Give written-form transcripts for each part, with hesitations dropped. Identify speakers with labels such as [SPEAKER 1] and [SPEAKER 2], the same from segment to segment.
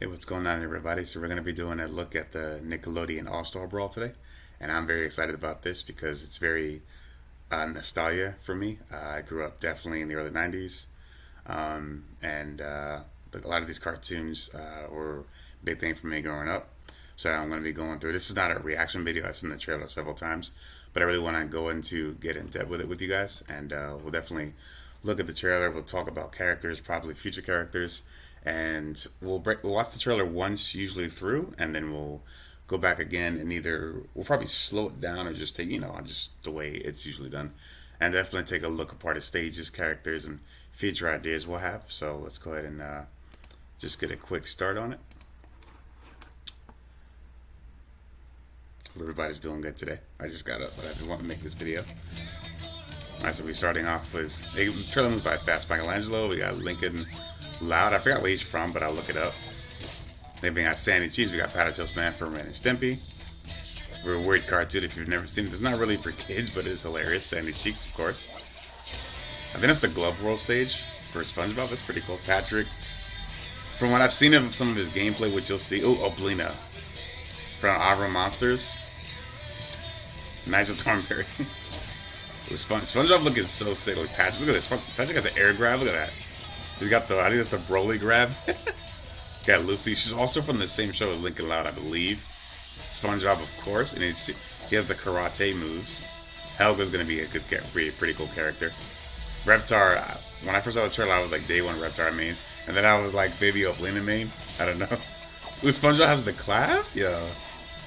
[SPEAKER 1] Hey, what's going on, everybody? So we're going to be doing a look at the Nickelodeon All-Star Brawl today, and I'm very excited about this because it's very nostalgia for me. I grew up definitely in the early '90s, and a lot of these cartoons were a big thing for me growing up. So I'm going to be going through. This is not a reaction video. I've seen the trailer several times, but I really want to go into get in depth with it with you guys, and we'll definitely look at the trailer. We'll talk about characters, probably future characters, and we'll watch the trailer once, usually through, and then we'll go back again and either we'll probably slow it down or just take just the way it's usually done, and definitely take a look apart at stages, characters, and future ideas we'll have. So let's go ahead and just get a quick start on it. Hope everybody's doing good today. I just got up, but I just want to make this video. Alright, so we're starting off with trailer moved by Fast Michelangelo. We got Lincoln Loud. I forgot where he's from, but I'll look it up. Then we got Sandy Cheese. We got Pattertails Man for Ren and Stimpy. We're a weird cartoon if you've never seen it. It's not really for kids, but it's hilarious. Sandy Cheeks, of course. I think that's the Glove World stage for SpongeBob. That's pretty cool. Patrick. From what I've seen of some of his gameplay, which you'll see. Oh, Oblina from Avra Monsters. Nigel Thornberry. SpongeBob looking so sick. Like Patrick, look at this. Patrick has an air grab. Look at that. He's got I think that's the Broly grab. Got Lucy. She's also from the same show as Lincoln Loud, I believe. SpongeBob, of course, and he has the karate moves. Helga's gonna be a pretty cool character. Reptar. When I first saw the trailer, I was like, day one Reptar main, and then I was like, Baby Oblina main. I don't know. Ooh, SpongeBob has the clap. Yeah.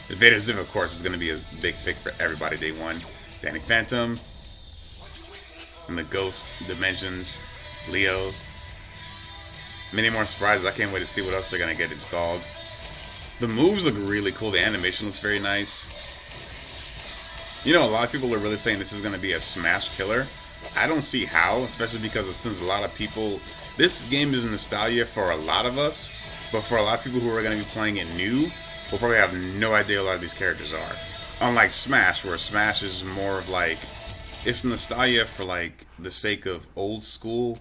[SPEAKER 1] Vader Zim, of course, is gonna be a big pick for everybody day one. Danny Phantom. And the Ghost Dimensions. Leo. Many more surprises. I can't wait to see what else they're going to get installed. The moves look really cool. The animation looks very nice. You know, a lot of people are really saying this is going to be a smash killer. I don't see how, especially because since a lot of people... This game is nostalgia for a lot of us, but for a lot of people who are going to be playing it new, will probably have no idea a lot of these characters are. Unlike Smash, where Smash is more of like... It's nostalgia for like the sake of old school...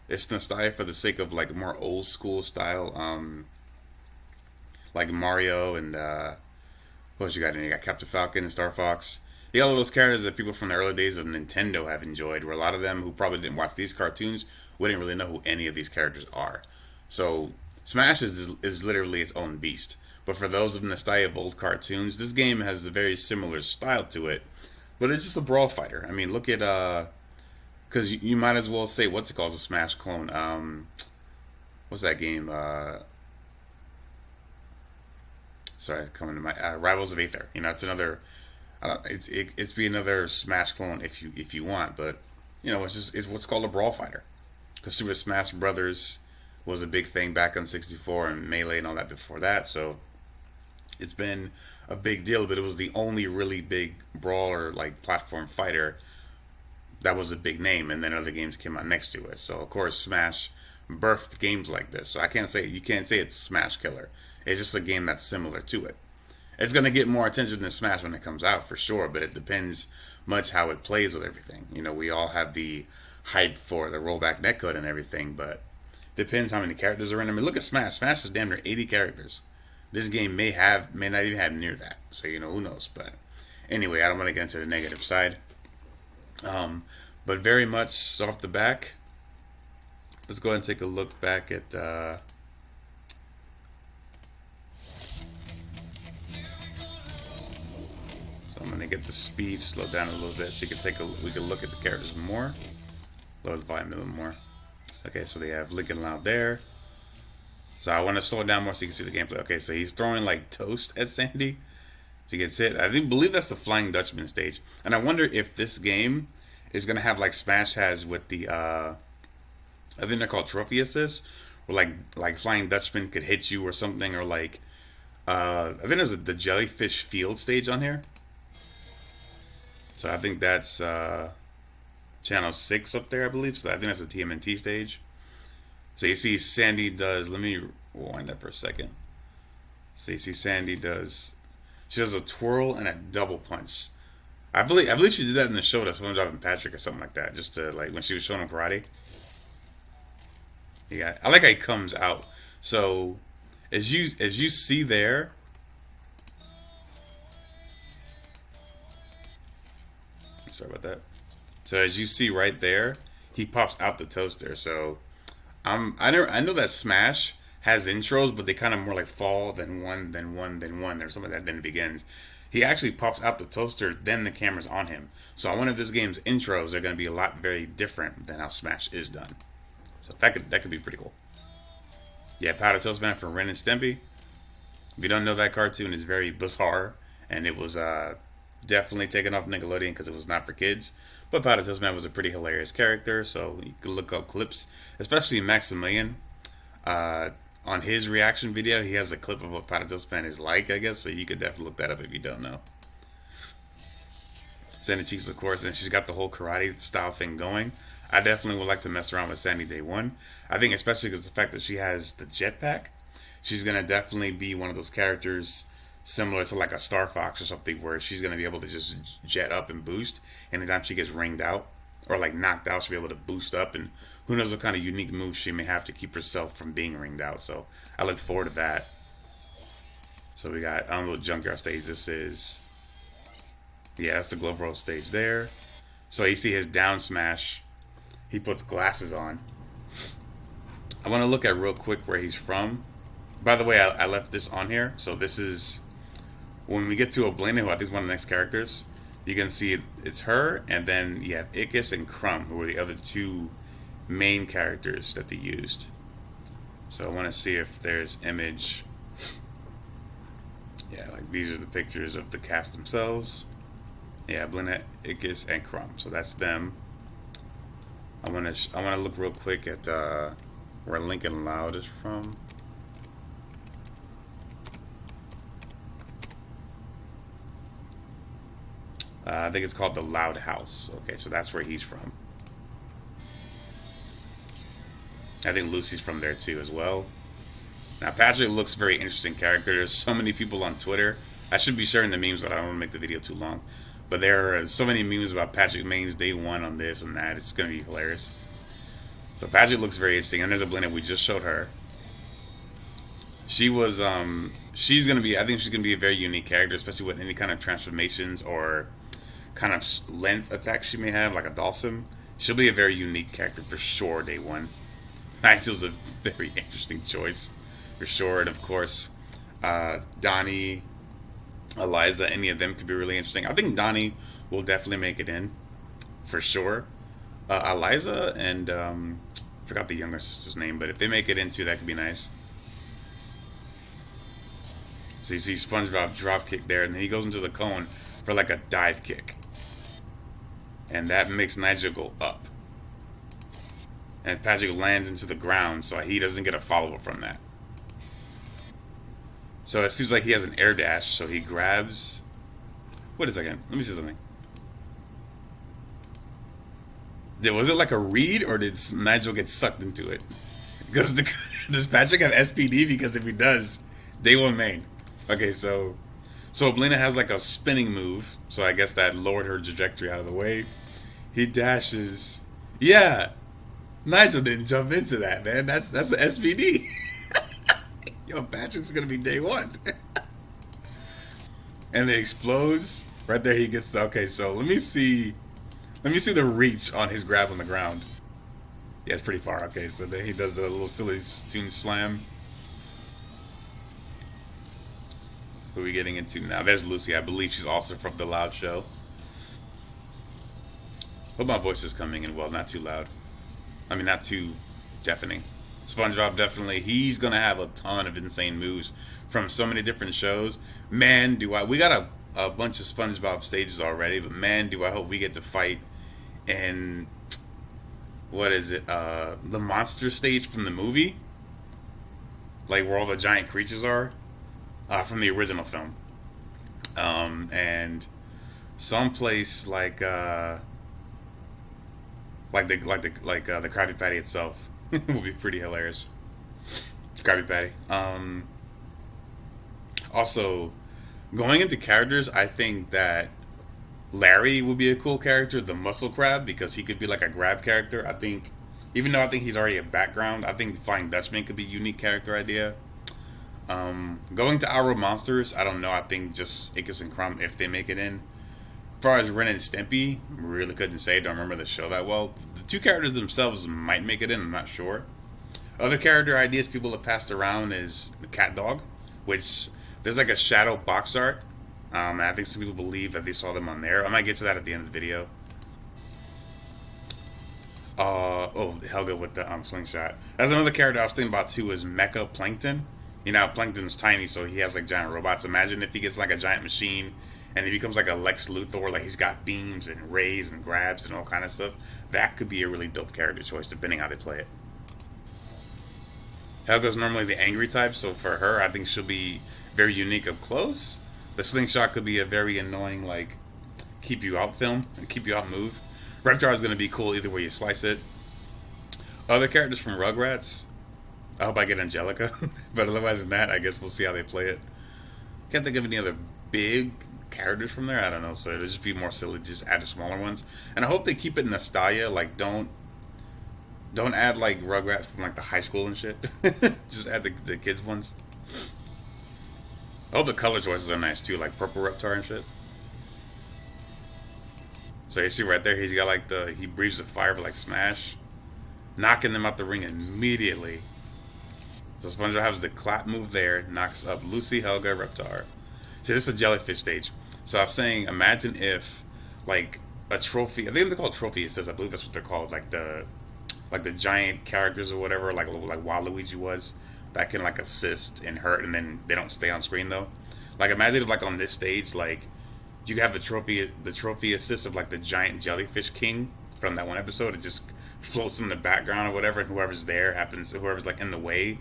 [SPEAKER 1] It's nostalgia for the sake of like more old school style, like Mario and what else you got in? You got Captain Falcon and Star Fox. You got all those characters that people from the early days of Nintendo have enjoyed. Where a lot of them who probably didn't watch these cartoons wouldn't really know who any of these characters are. So Smash is literally its own beast. But for those of nostalgia of old cartoons, this game has a very similar style to it. But it's just a brawl fighter. I mean, look at because you might as well say, what's it called? It's a Smash clone. What's that game? Sorry, coming to my Rivals of Aether. You know, it's another. It's be another Smash clone if you want, but you know, it's what's called a brawl fighter. Because Super Smash Brothers was a big thing back on 64 and Melee and all that before that. So it's been a big deal, but it was the only really big brawler like platform fighter that was a big name, and then other games came out next to it. So of course Smash birthed games like this. So you can't say it's Smash Killer. It's just a game that's similar to it. It's gonna get more attention than Smash when it comes out for sure, but it depends much how it plays with everything. You know, we all have the hype for the rollback netcode and everything, but depends how many characters are in them. I mean, look at Smash. Smash is damn near 80 characters. This game may not even have near that. So you know, who knows? But anyway, I don't want to get into the negative side. But very much off the back, let's go ahead and take a look back at so I'm going to get the speed slowed down a little bit so you can we can look at the characters more. Lower the volume a little more. Okay, so they have Lincoln Loud there. So I want to slow it down more so you can see the gameplay. Okay, so he's throwing like toast at Sandy. She gets hit. I believe that's the Flying Dutchman stage. And I wonder if this game is going to have like Smash has with the, I think they're called trophy assists, where like Flying Dutchman could hit you or something, or like, I think there's the Jellyfish Field stage on here. So I think that's channel 6 up there, I believe. So I think that's a TMNT stage. So you see Sandy does, let me wind up for a second. So you see Sandy does, she does a twirl and a double punch. I believe she did that in the show that SpongeBob and Patrick or something like that, just to like when she was showing him karate. Yeah, I like how he comes out. So as you see there, sorry about that. So as you see right there, he pops out the toaster. So I know that Smash has intros, but they kind of more like fall, then one, then one, then one. There's some of that, then it begins. He actually pops out the toaster, then the camera's on him. So I wonder if this game's intros are going to be a lot very different than how Smash is done. So that could be pretty cool. Yeah, Powder Toast Man from Ren and Stimpy. If you don't know that cartoon, it's very bizarre, and it was definitely taken off Nickelodeon because it was not for kids. But Powder Toast Man was a pretty hilarious character, so you can look up clips, especially Maximilian. Uh, on his reaction video, he has a clip of what Powder Toast Man is like, I guess, so you could definitely look that up if you don't know. Sandy Cheeks, of course, and she's got the whole karate style thing going. I definitely would like to mess around with Sandy day one. I think especially because the fact that she has the jetpack, she's gonna definitely be one of those characters similar to like a Star Fox or something, where she's gonna be able to just jet up and boost. Anytime she gets ringed out or like knocked out, she'll be able to boost up, and who knows what kind of unique moves she may have to keep herself from being ringed out. So I look forward to that. So we got on the junkyard stage. This is, yeah, that's the glove roll stage there. So you see his down smash. He puts glasses on. I want to look at real quick where he's from. By the way, I left this on here. So this is when we get to Oblina, who I think is one of the next characters. You can see it's her, and then you have Ickis and Crumb, who are the other two main characters that they used. So I want to see if there's image. Yeah, like these are the pictures of the cast themselves. Yeah, Oblina, Ickis, and Crumb. So that's them. I wanna look real quick at where Lincoln Loud is from. I think it's called the Loud House. Okay, so that's where he's from. I think Lucy's from there too as well. Now Patrick looks very interesting character. There's so many people on Twitter. I should be sharing the memes, but I don't want to make the video too long. But there are so many memes about Patrick Main's day one on this and that. It's gonna be hilarious. So Patrick looks very interesting. And there's a blend we just showed her. She's gonna be, I think she's gonna be a very unique character, especially with any kind of transformations or kind of length attacks she may have, like a Dhalsim. She'll be a very unique character for sure day one. Nigel's a very interesting choice for sure. And of course, Donnie, Eliza, any of them could be really interesting. I think Donnie will definitely make it in for sure. Eliza and forgot the younger sister's name, but if they make it into, that could be nice. So you see SpongeBob drop kick there, and then he goes into the cone for like a dive kick, and that makes Nigel go up, and Patrick lands into the ground, so he doesn't get a follow up from that. So it seems like he has an air dash, so he grabs. Wait a second, let me see something. Was it like a read, or did Nigel get sucked into it? Because does Patrick have SPD? Because if he does, day one main. Okay, so Oblina has like a spinning move, so I guess that lowered her trajectory out of the way. He dashes. Yeah, Nigel didn't jump into that, man. That's an SPD. Yo, Patrick's gonna be day one. And it explodes right there. He gets okay. So let me see the reach on his grab on the ground. Yeah, it's pretty far. Okay, so then he does a little silly toon slam. Who are we getting into now? There's Lucy. I believe she's also from the Loud Show. Hope my voice is coming in well, not too loud. I mean, not too deafening. SpongeBob definitely, he's gonna have a ton of insane moves from so many different shows. Man, we got a bunch of SpongeBob stages already, but man, do I hope we get to fight in, what is it, the monster stage from the movie? Like where all the giant creatures are, from the original film. And someplace like the Krabby Patty itself will be pretty hilarious. Krabby Patty. Also, going into characters, I think that Larry will be a cool character, the Muscle Crab, because he could be like a grab character. I think Even though I think he's already a background, I think Flying Dutchman could be a unique character idea. Going to Our Monsters, I don't know. I think just Ickis and Crumb if they make it in. As far as Ren and Stimpy, really couldn't say. Don't remember the show that well. The two characters themselves might make it in. I'm not sure. Other character ideas people have passed around is Cat Dog, which there's like a shadow box art. And I think some people believe that they saw them on there. I might get to that at the end of the video. Helga with the slingshot. That's another character I was thinking about too. Is Mecha Plankton. You know, Plankton's tiny, so he has like giant robots. Imagine if he gets like a giant machine, and he becomes like a Lex Luthor. Like he's got beams and rays and grabs and all kind of stuff. That could be a really dope character choice, depending how they play it. Helga's normally the angry type, so for her, I think she'll be very unique up close. The slingshot could be a very annoying, like, keep you out film and keep you out move. Reptar is going to be cool either way you slice it. Other characters from Rugrats, I hope I get Angelica, but otherwise than that, I guess we'll see how they play it. Can't think of any other big characters from there. I don't know, so it'll just be more silly, just add the smaller ones. And I hope they keep it nostalgia, like don't add like Rugrats from like the high school and shit. Just add the kids ones. I hope the color choices are nice too, like purple Reptar and shit. So you see right there, he's got like he breathes the fire for like Smash, knocking them out the ring immediately. So SpongeBob has the clap move there, knocks up Lucy, Helga, Reptar. So this is a jellyfish stage. So I was saying, imagine if like a trophy. I think they're called trophy assist. I believe that's what they're called. Like the giant characters or whatever, like Waluigi was, that can like assist and hurt, and then they don't stay on screen though. Like imagine if like on this stage, like you have the trophy assist of like the giant jellyfish king from that one episode. It just floats in the background or whatever, and whoever's like in the way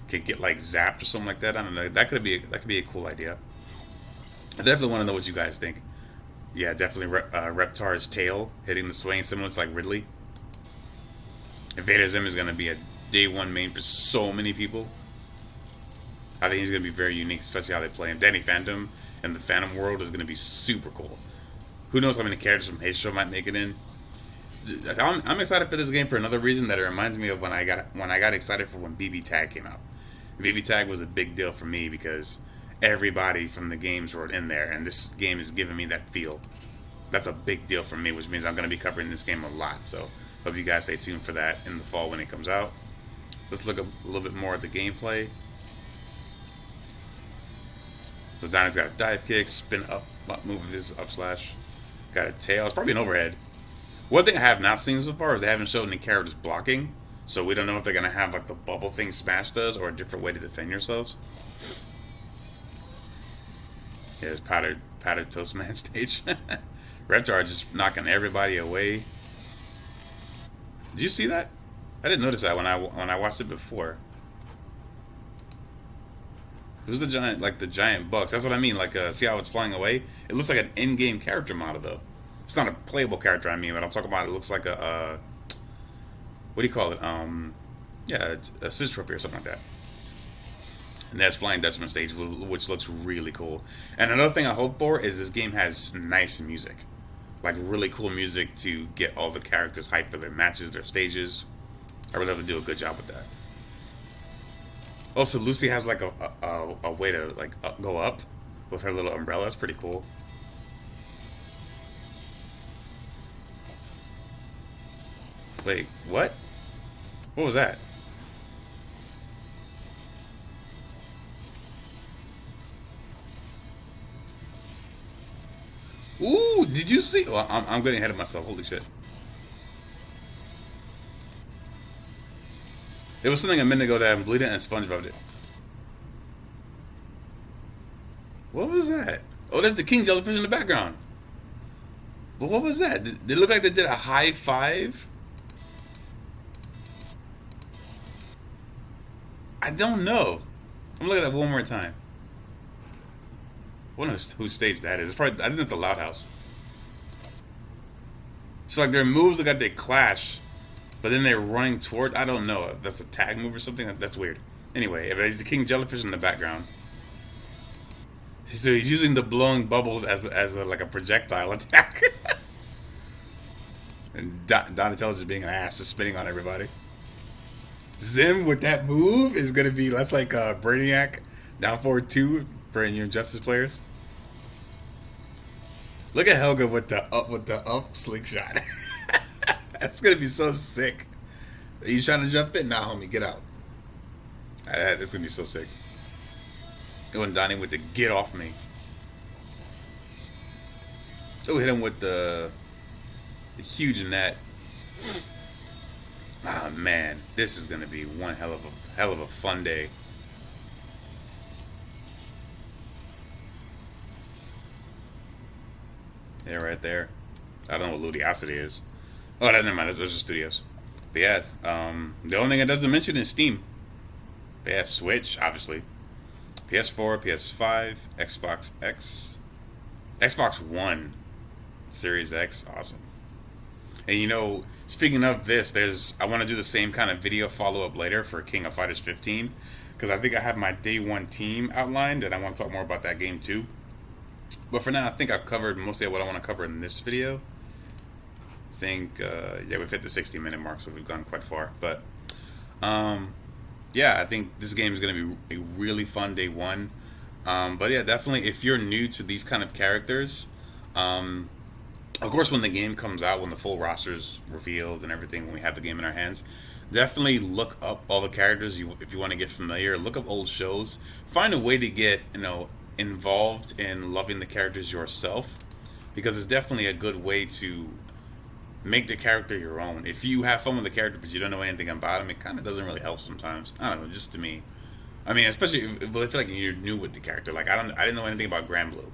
[SPEAKER 1] could get like zapped or something like that. I don't know. That could be a cool idea. I definitely want to know what you guys think. Yeah, definitely Reptar's tail hitting the swing, similar to like Ridley. Invader Zim is going to be a day one main for so many people. I think he's going to be very unique, especially how they play him. Danny Phantom and the Phantom world is going to be super cool. Who knows how many characters from His Show might make it in. I'm excited for this game for another reason that it reminds me of when I got excited for when BB Tag came out. BB Tag was a big deal for me because everybody from the games were in there, and this game is giving me that feel. That's a big deal for me, which means I'm going to be covering this game a lot. So hope you guys stay tuned for that in the fall when it comes out. Let's look a little bit more at the gameplay. So Donnie's got a dive kick, spin up move, up slash. Got a tail. It's probably an overhead. One thing I have not seen so far is they haven't shown any characters blocking. So we don't know if they're going to have like the bubble thing Smash does or a different way to defend yourselves. Yeah, it's powdered toast man stage. Reptar just knocking everybody away. Did you see that? I didn't notice that when I watched it before. Who's the giant, like the giant bucks? That's what I mean. Like, see how it's flying away? It looks like an in-game character model, though. It's not a playable character, I mean, but I'm talking about it looks like a what do you call it? Yeah, it's a Sid trophy or something like that. And that's Flying Dutchman stage, which looks really cool. And another thing I hope for is this game has nice music. Like really cool music to get all the characters hyped for their matches, their stages. I really have to do a good job with that. Also, Lucy has like a way to like go up with her little umbrella. It's pretty cool. Wait, what? What was that? Ooh, did you see? Well, I'm getting ahead of myself. Holy shit. It was something a minute ago that I'm bleeding and SpongeBob did. What was that? Oh, that's the king jellyfish in the background. But what was that? Did it look like they did a high five? I don't know. I'm looking at that one more time. I wonder whose stage that is. It's probably, I think it's the Loud House. So like their moves look like they clash, but then they're running towards. I don't know. That's a tag move or something. That's weird. Anyway, he's the king jellyfish in the background. So he's using the blowing bubbles as like a projectile attack. And Donatello's just being an ass, just spitting on everybody. Zim with that move is gonna be that's like Brainiac down forward two for your Justice players. Look at Helga with the up slingshot. That's gonna be so sick. Are you trying to jump in? Nah, homie, get out. That's gonna be so sick. And when Donnie with the get off me. Oh, hit him with the huge net. Ah man, this is gonna be one hell of a fun day. Yeah, right there. I don't know what ludiosity is. Oh, that never mind. Those are studios. But yeah, the only thing it doesn't mention is Steam. But yeah, Switch, obviously. PS4, PS5, Xbox X, Xbox One, Series X, awesome. And you know, speaking of this, there's I want to do the same kind of video follow up later for King of Fighters 15 because I think I have my day one team outlined and I want to talk more about that game too. But for now, I think I've covered mostly what I want to cover in this video. I think yeah, we've hit the 60-minute mark, so we've gone quite far. But yeah, I think this game is going to be a really fun day one. But yeah, definitely if you're new to these kind of characters, of course, when the game comes out, when the full roster is revealed and everything, when we have the game in our hands, definitely look up all the characters. If you want to get familiar, look up old shows. Find a way to get involved in loving the characters yourself, because it's definitely a good way to make the character your own. If you have fun with the character but you don't know anything about him, it kind of doesn't really help sometimes. I don't know, just to me. I mean, especially if I feel like you're new with the character. Like I didn't know anything about Grand Blue.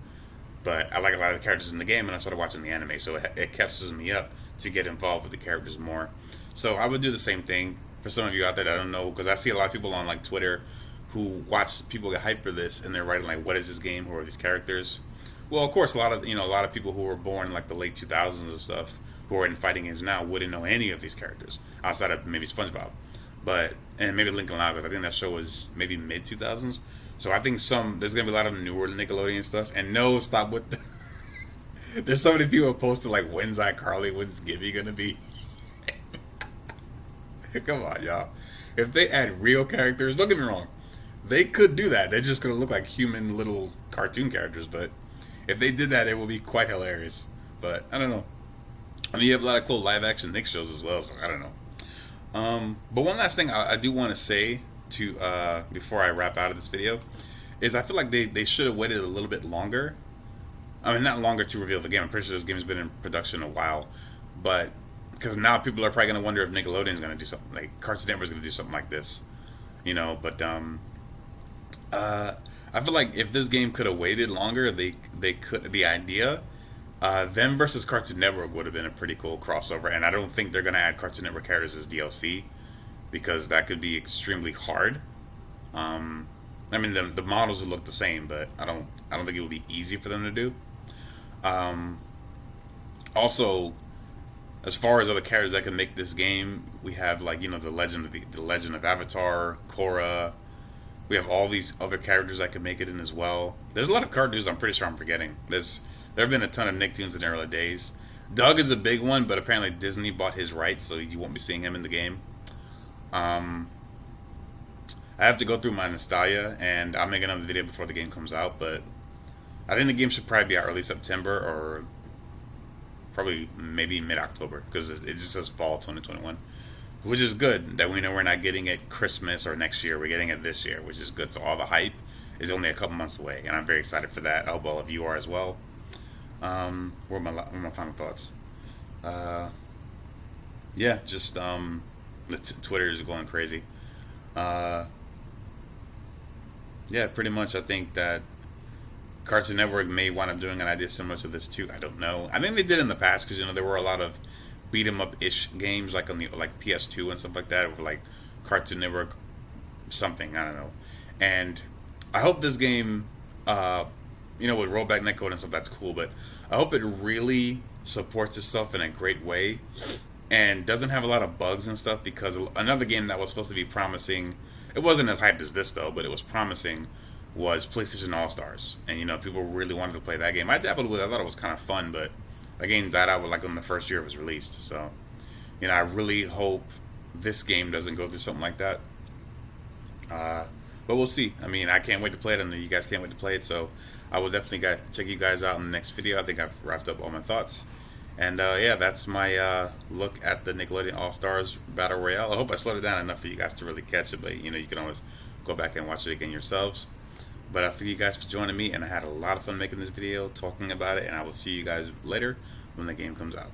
[SPEAKER 1] But I like a lot of the characters in the game, and I started watching the anime, so it catches me up to get involved with the characters more. So I would do the same thing for some of you out there that I don't know, because I see a lot of people on like Twitter who watch people get hyped for this, and they're writing like, "What is this game? Who are these characters?" Well, of course, a lot of people who were born in like the late 2000s and stuff, who are in fighting games now, wouldn't know any of these characters outside of maybe SpongeBob, and maybe Lincoln Loud, because I think that show was maybe mid 2000s. So I think there's gonna be a lot of newer Nickelodeon stuff. And no, stop with there's so many people posted like, when's iCarly, when's Gibby gonna be? Come on, y'all. If they add real characters, don't get me wrong, they could do that. They're just gonna look like human little cartoon characters, but if they did that, it would be quite hilarious. But I don't know. I mean, you have a lot of cool live action Nick shows as well, so I don't know. But one last thing I do want to say to before I wrap out of this video is I feel like they should have waited a little bit longer. I mean, not longer to reveal the game. I'm pretty sure this game has been in production a while, but because now people are probably going to wonder if Nickelodeon is going to do something like Cartoon Network is going to do something like this, But I feel like if this game could have waited longer, they could. The idea, them versus Cartoon Network would have been a pretty cool crossover, and I don't think they're going to add Cartoon Network characters as DLC, because that could be extremely hard. I mean, the models would look the same, but I don't think it would be easy for them to do. Also, as far as other characters that can make this game, we have like the Legend of Avatar, Korra. We have all these other characters that can make it in as well. There's a lot of characters I'm pretty sure I'm forgetting. There have been a ton of Nicktoons in the early days. Doug is a big one, but apparently Disney bought his rights, so you won't be seeing him in the game. I have to go through my nostalgia, and I'll make another video before the game comes out, but I think the game should probably be out early September, or probably maybe mid-October, because it just says fall 2021, which is good that we know we're not getting it Christmas or next year. We're getting it this year, which is good. So all the hype is only a couple months away, and I'm very excited for that. I hope all of you are as well. What are my final thoughts? Yeah, just Twitter is going crazy. Yeah, pretty much. I think that Cartoon Network may wind up doing an idea similar to this too. I don't know. I think they did in the past, because there were a lot of beat 'em up ish games like on the PS2 and stuff like that, with like Cartoon Network something, I don't know. And I hope this game, with rollback netcode and stuff, that's cool. But I hope it really supports itself in a great way and doesn't have a lot of bugs and stuff, because another game that was supposed to be promising, it wasn't as hyped as this though, but it was promising, was PlayStation All Stars, and people really wanted to play that game. I dabbled with it. I thought it was kind of fun, but that game died out like on the first year it was released. So You know, I really hope this game doesn't go through something like that. Uh, but we'll see. I mean, I can't wait to play it. I know you guys can't wait to play it. So I will definitely check you guys out in the next video. I think I've wrapped up all my thoughts. And yeah, that's my look at the Nickelodeon All Stars Battle Royale. I hope I slowed it down enough for you guys to really catch it. But you know, you can always go back and watch it again yourselves. But I thank you guys for joining me, and I had a lot of fun making this video, talking about it. And I will see you guys later when the game comes out.